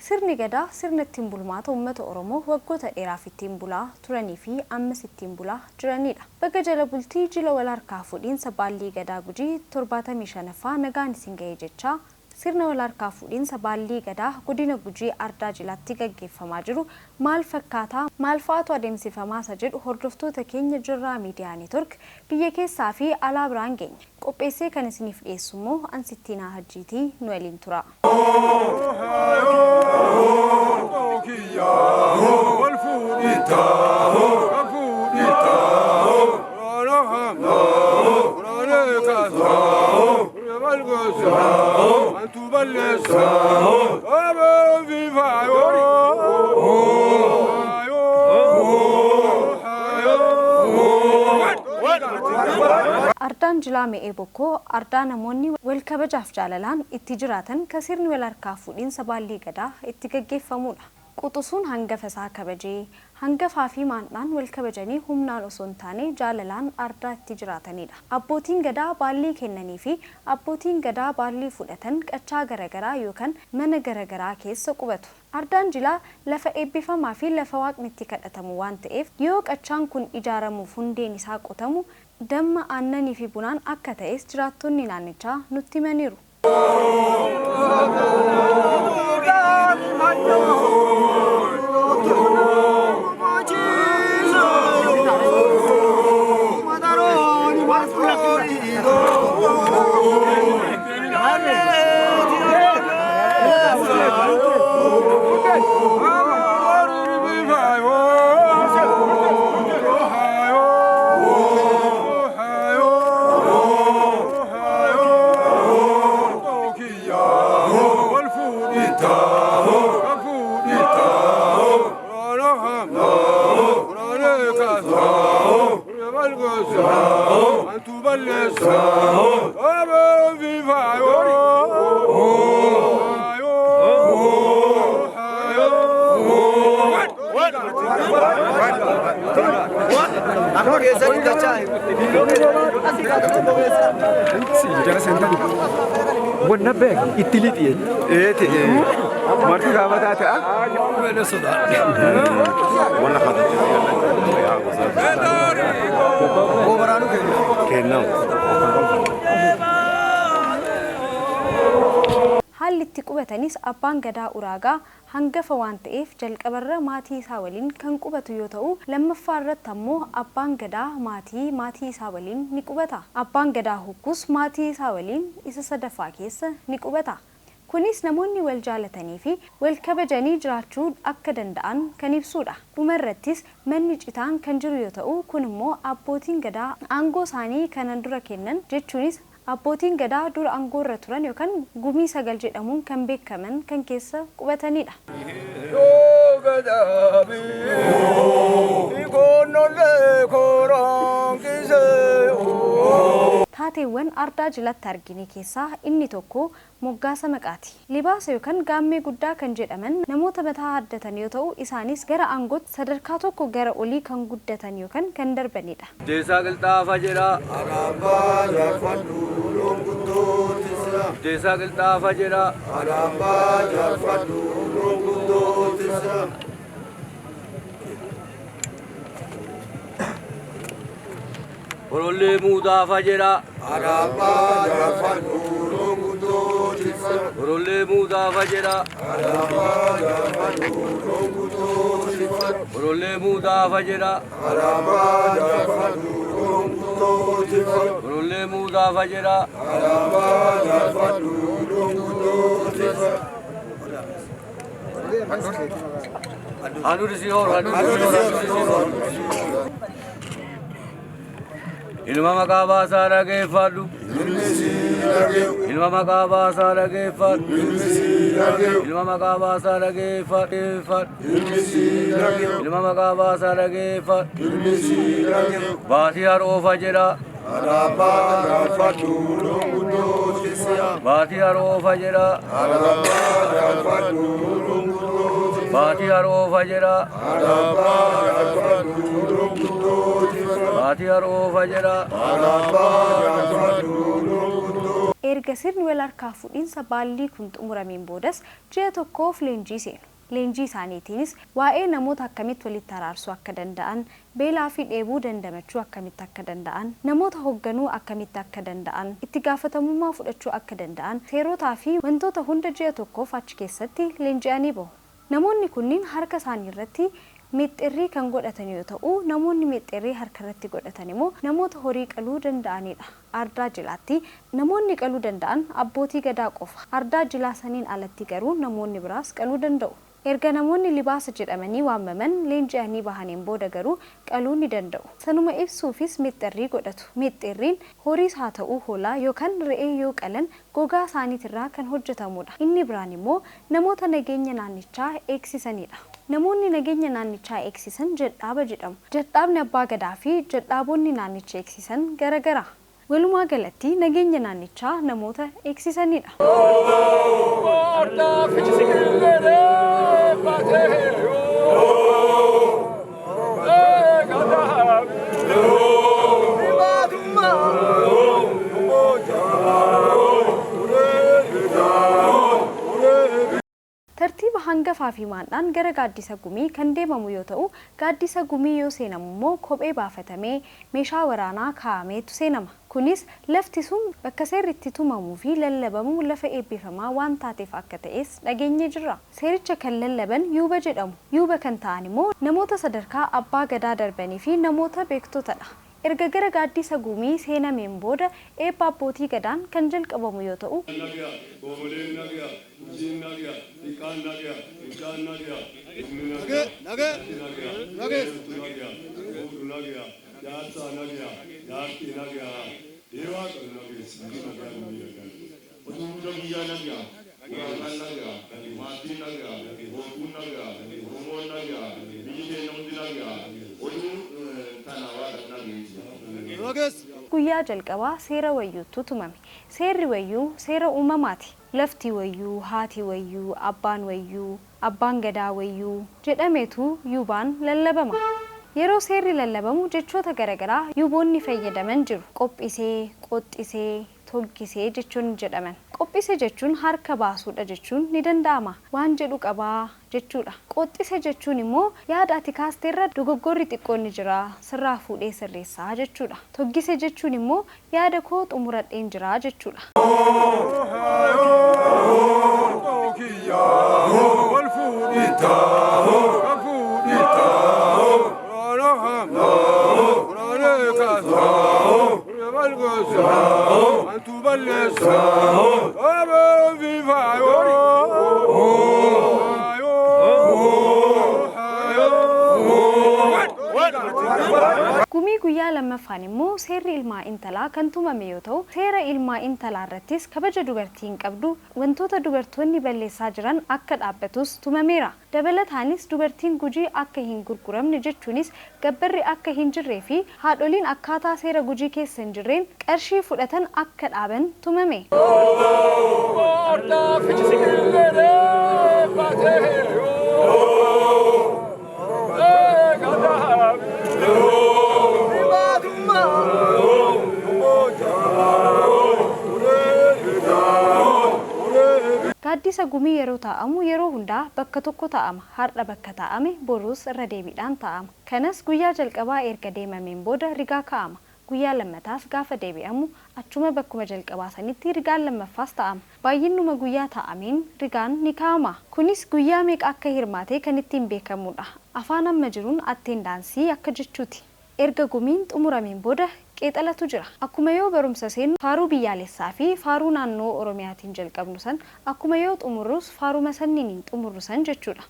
Sirni gadaa sirna ittiin bulmaata uummata Oromoo waggoota dheeraaf ittiin bulaa turanii fi ammas ittiin bulaa jiranidha. Bakka jala bultii jila wal harkaa fuudhiinsa baallii gadaa Gujii 75ffaa nagaan isin ga'ee jechaa sirna wal harkaa fuudhiinsa baallii gadaa godina Gujii Ardaa Jilaatti gaggeeffamaa jiru maal fakkaataa maal fa'aatu adeemsifamaa isa jedhu hordoftoota keenya Jirraa Miidiyaa Neetwork biyya keessaa fi alaa biraan geenya. Qopheessee kan isiniif dhiyeessu immoo Ansittiinaa Hajjiitii nu waliin tura. Ardaan Jilaa Me'ee Bokkoo ardaa namoonni wal kabajaaf jaalalaan itti jiraatan kan sirni wal harkaa fuudhiinsa baallii gadaa itti gaggeeffamudha. Quxusuun hangafa isaa kabajee hangafaa fi maandhaan wal kabajanii humnaan osoo hin taane jaalalaan ardaa itti jiraatanidha. Abbootiin gadaa baallii kennanii fi abbootiin gadaa baallii fudhatan qachaa garagaraa yookaan mana garagaraa keessa qubatu. Ardaan Jilaa lafa eebbifamaa fi lafa waaqni itti kadhatamu waan ta'eef yoo qachaan kun ijaaramuuf hundeen isaa qotamu damma aannanii fi bunaan akka ta'es jiraattonni naannichaa nutti himaniiru. Buona bag, itiliti. Marti gabata ta. Buona soda. Buona khata. Obaranu kenna. Haalli itti qubatanis abbaan gadaa uraagaa hangafa waan ta'eef jalqabarra maatii isaa waliin kan qubatu yoo ta'u lammaffaa irratti ammoo abbaan gadaa maatii isaa waliin ni qubata. Abbaan gadaa hukkus maatii isaa waliin isa sadaffaa keessa ni qubata. Kunis namoonni wal jaalatanii fi wal kabajanii jiraachuu akka danda'an kan ibsudha. Dhumarrattis manni citaan kan jiru yoo ta'u kun immoo abbootiin gadaa aangoo isaanii kanan dura kennan jechuunis abbootiin gadaa dura aangoo irra turan yookaan gumii sagal jedhamuun kan beekaman kan keessa qubatanidha. Taateewwan Ardaa Jilaatti argine keessaa inni tokko moggaasa maqaati. Libaasa yookaan gaammee guddaa kan jedhaman namoota mataa haddatan yoo ta'u isaanis gara aangootti sadarkaa tokko gara olii kan guddatan yookaan kan darbanidha. Deesaa Qilxaafaa jedha. Araambaa jaarfadhu loonguttootisira. Deesaa Qilxaafaa jedha. Araambaa jaarfadhu loonguttootisira. Orolee Muudaafa jedha. Araambaa jaarfadhu loonguttootisira. Orolee Muudaafa jedha. Araambaa jaarfadhu loonguttootisira. Orolee Muudaafa jedha. Araambaa jaarfadhu loonguttootisira. Orolee Muudaafa jedha. Araambaa jaarfadhu loonguttootisira. Anu disi hor. Ilma maqaa baasaa dhageeffadhu. Ilma maqaa baasaa dhageeffadhu. Ilma maqaa baasaa dhageeffadhu. Ilma maqaa baasaa dhageeffadhu. Baatii haroofa jedha. Araambaa jaarfadhu loonguttootisira. Baatii haroofa jedha. Araambaa jaarfadhu loonguttootisira. Baatii haroofa jedha. Araambaa jaarfadhu loonguttootisira. Baatiyar Oofajira. Erga sirni wal harkaa fuudhinsa baallii kun xumurameen boodas ji'a tokkoof leenjii seenu. Leenjii isaaniitiinis waa'ee namoota akkamitti walitti araarsuu akka danda'an, beelaa fi dheebuu dandamachuu akkamitti akka danda'an, namoota hoogganuu akkamitti akka danda'an, itti gaafatamummaa fudhachuu akka danda'an, seerotaa fi wantoota hunda ji'a tokkoof achi keessatti leenji'anii bahu. Namoonni kunniin harka isaanii irratti meexxirrii kan godhatan yoo ta'u, namoonni meexxirrii harka irratti godhatan immoo namoota horii qaluu danda'anidha. Ardaa jilaatti namoonni qaluu danda'an abbootii gadaa qofa. Ardaa jilaa saniin alatti garuu namoonni biraas qaluu danda'u. Erga namoonni libaasa jedhamanii waamaman leenji'anii bahaniin booda garuu qaluu ni danda'u. Sanuma ibsuufis meexxirrii godhatu. Meexxirriin horiis haa ta'uu hoolaa yookaan re'ee yoo qalan gogaa isaaniitirraa kan hojjetamudha. Inni biraan immoo namoota nageenya naannichaa eegsisanidha. Namoonni nageenya naannichaa eegsisan jedhaaba jedhamu. Jedhaabni abbaa gadaa fi jedhaaboonni naannicha eegsisan garagara. Walumaa galatti nageenya naannichaa namoota eegsisanidha. Tartiiba hangafaa fi maandhaan gara gaaddisa gumii kan deemamu yoo ta'u, gaaddisa gumii yoo seenamu immoo kophee baafatamee meeshaa waraanaa kaa'ameetu seenama. Kunis lafti sun bakka seerri itti tumamuu fi lallabamu lafa eebbifamaa waan taateef akka ta'es dhageenye jirra. Seericha kan lallaban yuuba jedhamu. Yuuba kan ta'an immoo namoota sadarkaa abbaa gadaa darbanii fi namoota beektotadha. Erga gara gaaddisa gumii seenameen booda eebba abbootii gadaan kan jalqabamu yoo ta'u, guyyaa jalqabaa seera wayyuutu tumame. Seerri wayyuu seera uumamaati. Lafti wayyuu, haati wayyuu, abbaan wayyuu, abbaan gadaa wayyuu jedhameetu yuubaan lallabama. Yeroo seerri lallabamu jechoota garagaraa yuuboonni fayyadaman jiru. Qophisee, qoxxisee, toggisee jechuun jedhaman. Qophise jechuun harka baasuudha jechuun ni danda'ama. Waan jedhu qabaa jechuudha. Qoxxise jechuun immoo yaada ati kaasteerra dogoggorri xiqqoon ni jira, sirraa fuudhee sirreessaa jechuudha. Toggise jechuun immoo yaada koo xumuradheen jira jechuudha. Gumii guyyaa lammaffaan immoo seerri ilmaa intalaa kan tumame yoo ta'u, seera ilmaa intalaa irrattis kabaja dubartiin qabdu wantoota dubartoonni balleessaa jiran akka dhaabbatus tumameera. Dabalataanis dubartiin gujii akka hin gurguramne jechuunis gabbarri akka hin jirree fi haadholiin akkaataa seera gujii keessa hin jirreen qarshii fudhatan akka dhaaban tumame. Gaaddisa gumii yeroo taa'amu yeroo hundaa bakka tokko taa'ama. Har'a bakka taa'ame boruus irra deebiidhaan taa'ama. Kanas guyyaa jalqabaa erga deemameen booda rigaa kaa'ama. Guyyaa lammataas gaafa deebi'amu achuma bakkuma jalqabaa sanitti rigaan lammaffaas taa'ama. Baay'inuma guyyaa taa'ameen rigaan ni kaa'ama. Kunis guyyaa meeqa akka hirmaatee kan ittiin beekamudha. Afaan amma jiruun attendaansii akka jechuuti. Erga gumiin xumurameen booda qeexalatu jira. Akkuma yoo barumsa seenu faaruu biyyaalessaa fi faaruu naannoo Oromiyaatiin jalqabnu san akkuma yoo xumurrus faaruma sanniin xumurru san jechuudha.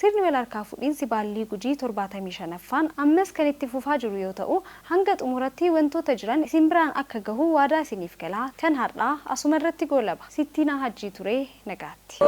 Sirni wal harkaa fuudhinsi baallii gujii 75ffaan ammas kan itti fufaa jiru yoo ta'u, hanga xumuratti wantoota jiran isin biraan akka gahu waadaa isiniif galaa kan har'aa asuma irratti goolaba. Sittiinaa Hajjii Turee Nagaatti.